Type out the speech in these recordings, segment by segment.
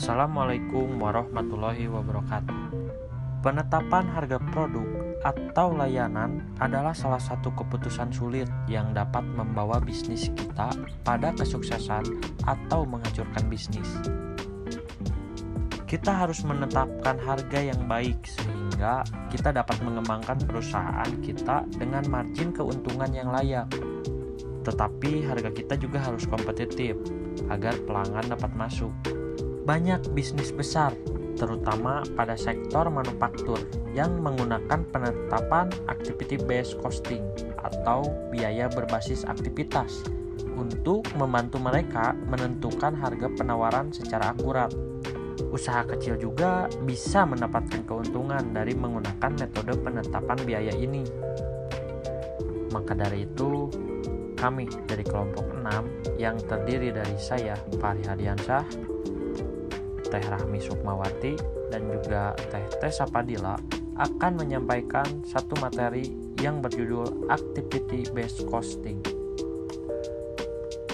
Assalamualaikum warahmatullahi wabarakatuh. Penetapan harga produk atau layanan adalah salah satu keputusan sulit yang dapat membawa bisnis kita pada kesuksesan atau menghancurkan bisnis. Kita harus menetapkan harga yang baik sehingga kita dapat mengembangkan perusahaan kita dengan margin keuntungan yang layak. Tetapi harga kita juga harus kompetitif agar pelanggan dapat masuk. Banyak bisnis besar, terutama pada sektor manufaktur, yang menggunakan penetapan activity based costing atau biaya berbasis aktivitas untuk membantu mereka menentukan harga penawaran secara akurat. Usaha kecil juga bisa mendapatkan keuntungan dari menggunakan metode penetapan biaya ini. Maka dari itu, kami dari kelompok 6 yang terdiri dari saya, Fahri Hadiansyah, Teh Rahmi Sukmawati, dan juga Teh Tessa Padilla akan menyampaikan satu materi yang berjudul Activity Based Costing.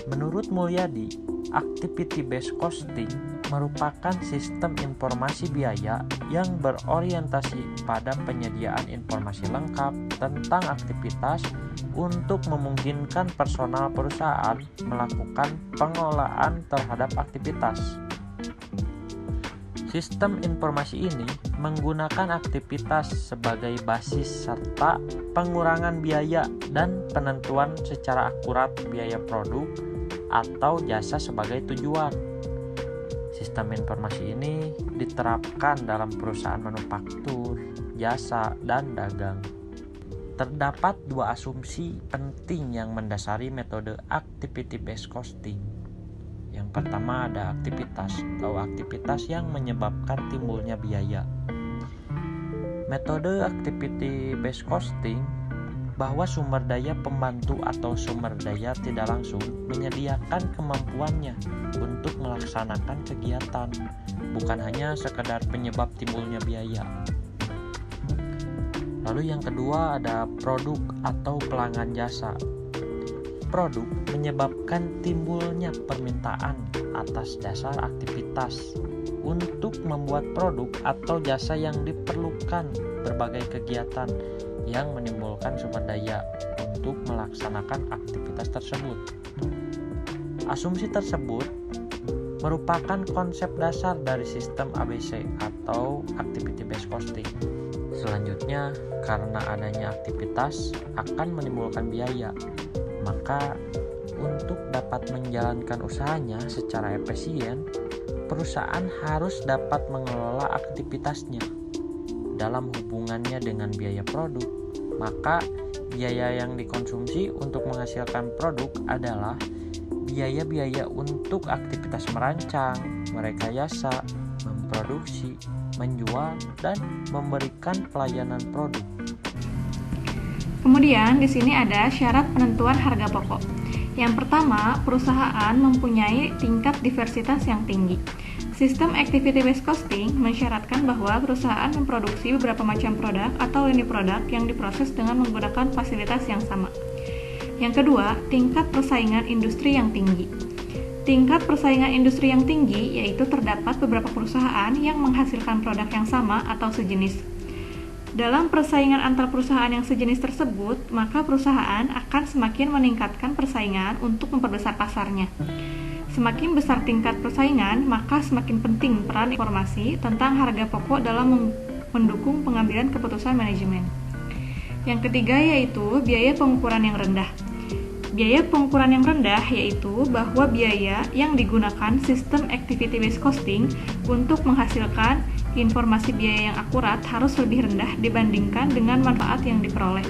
Menurut Mulyadi, Activity Based Costing merupakan sistem informasi biaya yang berorientasi pada penyediaan informasi lengkap tentang aktivitas untuk memungkinkan personal perusahaan melakukan pengelolaan terhadap aktivitas. Sistem informasi ini menggunakan aktivitas sebagai basis serta pengurangan biaya dan penentuan secara akurat biaya produk atau jasa sebagai tujuan. Sistem informasi ini diterapkan dalam perusahaan manufaktur, jasa, dan dagang. Terdapat dua asumsi penting yang mendasari metode activity based costing. Yang pertama ada aktivitas atau aktivitas yang menyebabkan timbulnya biaya. Metode activity based costing bahwa sumber daya pembantu atau sumber daya tidak langsung menyediakan kemampuannya untuk melaksanakan kegiatan, bukan hanya sekedar penyebab timbulnya biaya. Lalu yang kedua ada produk atau pelanggan jasa. Produk menyebabkan timbulnya permintaan atas dasar aktivitas untuk membuat produk atau jasa yang diperlukan berbagai kegiatan yang menimbulkan sumber daya untuk melaksanakan aktivitas tersebut. Asumsi tersebut merupakan konsep dasar dari sistem ABC atau Activity Based Costing. Selanjutnya, karena adanya aktivitas akan menimbulkan biaya, maka untuk dapat menjalankan usahanya secara efisien, perusahaan harus dapat mengelola aktivitasnya. Dalam hubungannya dengan biaya produk, maka biaya yang dikonsumsi untuk menghasilkan produk adalah biaya-biaya untuk aktivitas merancang, merekayasa, memproduksi, menjual, dan memberikan pelayanan produk. Kemudian di sini ada syarat penentuan harga pokok. Yang pertama, perusahaan mempunyai tingkat diversitas yang tinggi. Sistem activity based costing mensyaratkan bahwa perusahaan memproduksi beberapa macam produk atau lini produk yang diproses dengan menggunakan fasilitas yang sama. Yang kedua, tingkat persaingan industri yang tinggi. Tingkat persaingan industri yang tinggi yaitu terdapat beberapa perusahaan yang menghasilkan produk yang sama atau sejenis. Dalam persaingan antar perusahaan yang sejenis tersebut, maka perusahaan akan semakin meningkatkan persaingan untuk memperbesar pasarnya. Semakin besar tingkat persaingan, maka semakin penting peran informasi tentang harga pokok dalam mendukung pengambilan keputusan manajemen. Yang ketiga yaitu biaya pengukuran yang rendah. Biaya pengukuran yang rendah yaitu bahwa biaya yang digunakan sistem activity based costing untuk menghasilkan informasi biaya yang akurat harus lebih rendah dibandingkan dengan manfaat yang diperoleh,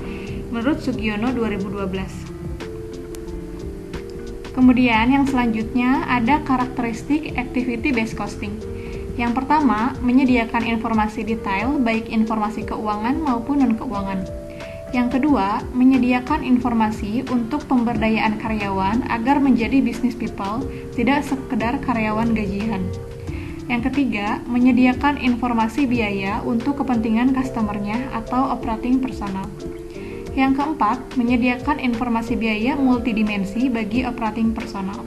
menurut Sugiono 2012. Kemudian yang selanjutnya ada karakteristik activity based costing. Yang pertama, menyediakan informasi detail baik informasi keuangan maupun non-keuangan. Yang kedua, menyediakan informasi untuk pemberdayaan karyawan agar menjadi business people, tidak sekedar karyawan gajian. Yang ketiga, menyediakan informasi biaya untuk kepentingan customer-nya atau operating personal. Yang keempat, menyediakan informasi biaya multidimensi bagi operating personal.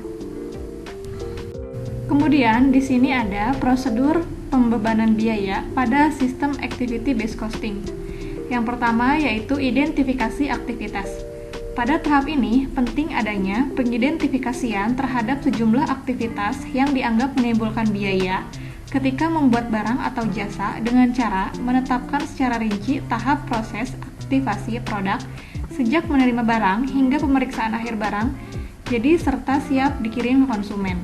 Kemudian di sini ada prosedur pembebanan biaya pada sistem activity based costing. Yang pertama yaitu identifikasi aktivitas. Pada tahap ini penting adanya pengidentifikasian terhadap sejumlah aktivitas yang dianggap menimbulkan biaya ketika membuat barang atau jasa dengan cara menetapkan secara rinci tahap proses aktivasi produk sejak menerima barang hingga pemeriksaan akhir barang, jadi serta siap dikirim ke konsumen.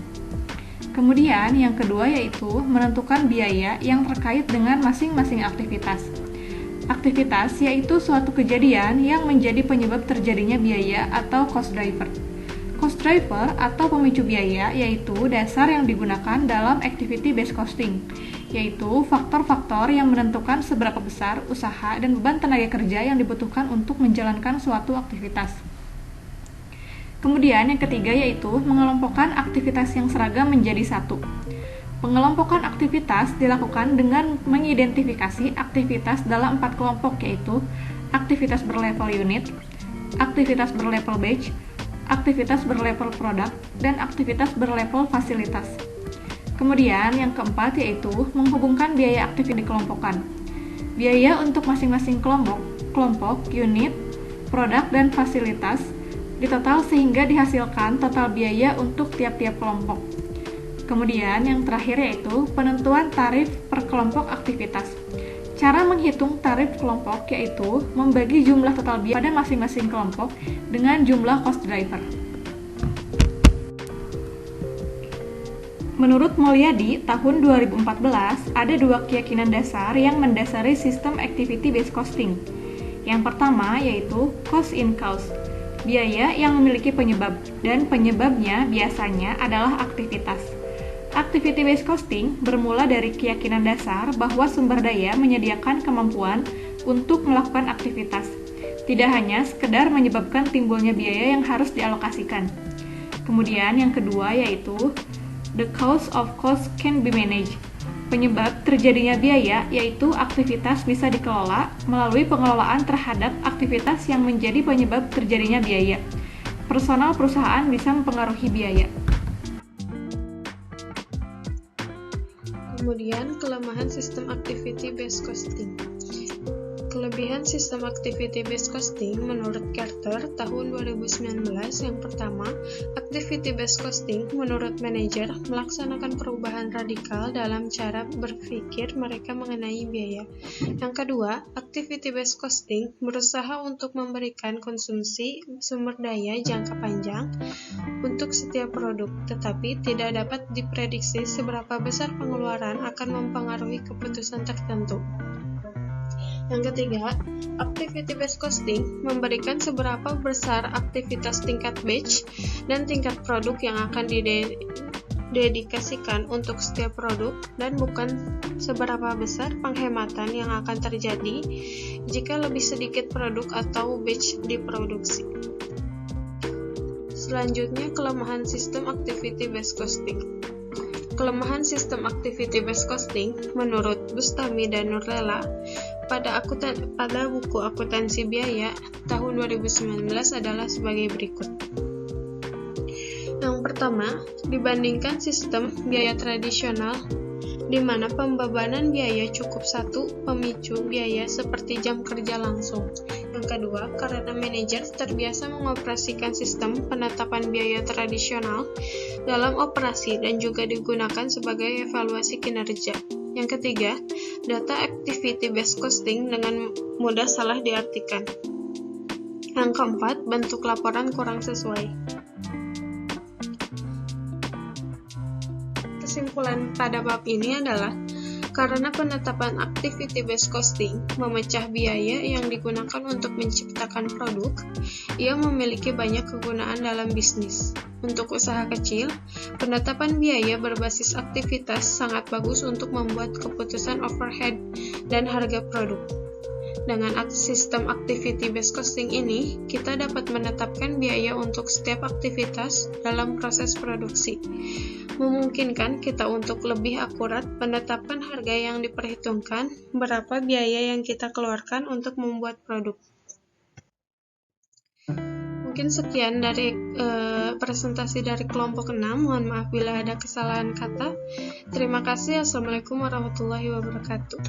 Kemudian yang kedua yaitu menentukan biaya yang terkait dengan masing-masing aktivitas. Aktivitas yaitu suatu kejadian yang menjadi penyebab terjadinya biaya atau cost driver. Cost driver atau pemicu biaya yaitu dasar yang digunakan dalam activity based costing, yaitu faktor-faktor yang menentukan seberapa besar usaha dan beban tenaga kerja yang dibutuhkan untuk menjalankan suatu aktivitas. Kemudian yang ketiga yaitu mengelompokkan aktivitas yang seragam menjadi satu. Pengelompokan aktivitas dilakukan dengan mengidentifikasi aktivitas dalam 4 kelompok yaitu aktivitas berlevel unit, aktivitas berlevel batch, aktivitas berlevel produk, dan aktivitas berlevel fasilitas. Kemudian yang keempat yaitu menghubungkan biaya aktif yang dikelompokkan. Biaya untuk masing-masing kelompok, unit, produk, dan fasilitas ditotal sehingga dihasilkan total biaya untuk tiap-tiap kelompok. Kemudian yang terakhir yaitu penentuan tarif per kelompok aktivitas. Cara menghitung tarif kelompok yaitu membagi jumlah total biaya pada masing-masing kelompok dengan jumlah cost driver. Menurut Mulyadi, tahun 2014 ada 2 keyakinan dasar yang mendasari sistem activity based costing. Yang pertama yaitu cost in cause, biaya yang memiliki penyebab, dan penyebabnya biasanya adalah aktivitas. Activity based costing bermula dari keyakinan dasar bahwa sumber daya menyediakan kemampuan untuk melakukan aktivitas, tidak hanya sekedar menyebabkan timbulnya biaya yang harus dialokasikan. Kemudian yang kedua yaitu the cause of cost can be managed. Penyebab terjadinya biaya yaitu aktivitas bisa dikelola melalui pengelolaan terhadap aktivitas yang menjadi penyebab terjadinya biaya. Personal perusahaan bisa mempengaruhi biaya. Kemudian, kelemahan sistem activity based costing. Kelebihan sistem activity based costing menurut Carter tahun 2019 yang pertama, activity based costing menurut manajer melaksanakan perubahan radikal dalam cara berpikir mereka mengenai biaya. Yang kedua, activity based costing berusaha untuk memberikan konsumsi sumber daya jangka panjang untuk setiap produk, tetapi tidak dapat diprediksi seberapa besar pengeluaran akan mempengaruhi keputusan tertentu. Yang ketiga, activity based costing memberikan seberapa besar aktivitas tingkat batch dan tingkat produk yang akan didedikasikan untuk setiap produk dan bukan seberapa besar penghematan yang akan terjadi jika lebih sedikit produk atau batch diproduksi. Selanjutnya, kelemahan sistem activity based costing. Kelemahan sistem activity based costing menurut Bustami dan Nurlela pada buku akuntansi biaya tahun 2019 adalah sebagai berikut. Yang pertama, dibandingkan sistem biaya tradisional di mana pembebanan biaya cukup satu pemicu biaya seperti jam kerja langsung. Yang kedua, karena manajer terbiasa mengoperasikan sistem penetapan biaya tradisional dalam operasi dan juga digunakan sebagai evaluasi kinerja. Yang ketiga, data activity based costing dengan mudah salah diartikan. Yang keempat, bentuk laporan kurang sesuai. Kesimpulan pada bab ini adalah karena penetapan activity based costing memecah biaya yang digunakan untuk menciptakan produk, ia memiliki banyak kegunaan dalam bisnis. Untuk usaha kecil, penetapan biaya berbasis aktivitas sangat bagus untuk membuat keputusan overhead dan harga produk. Dengan sistem activity based costing ini, kita dapat menetapkan biaya untuk setiap aktivitas dalam proses produksi, memungkinkan kita untuk lebih akurat menetapkan harga yang diperhitungkan, berapa biaya yang kita keluarkan untuk membuat produk. Mungkin sekian dari presentasi dari kelompok 6. Mohon maaf bila ada kesalahan kata. Terima kasih. Assalamualaikum warahmatullahi wabarakatuh.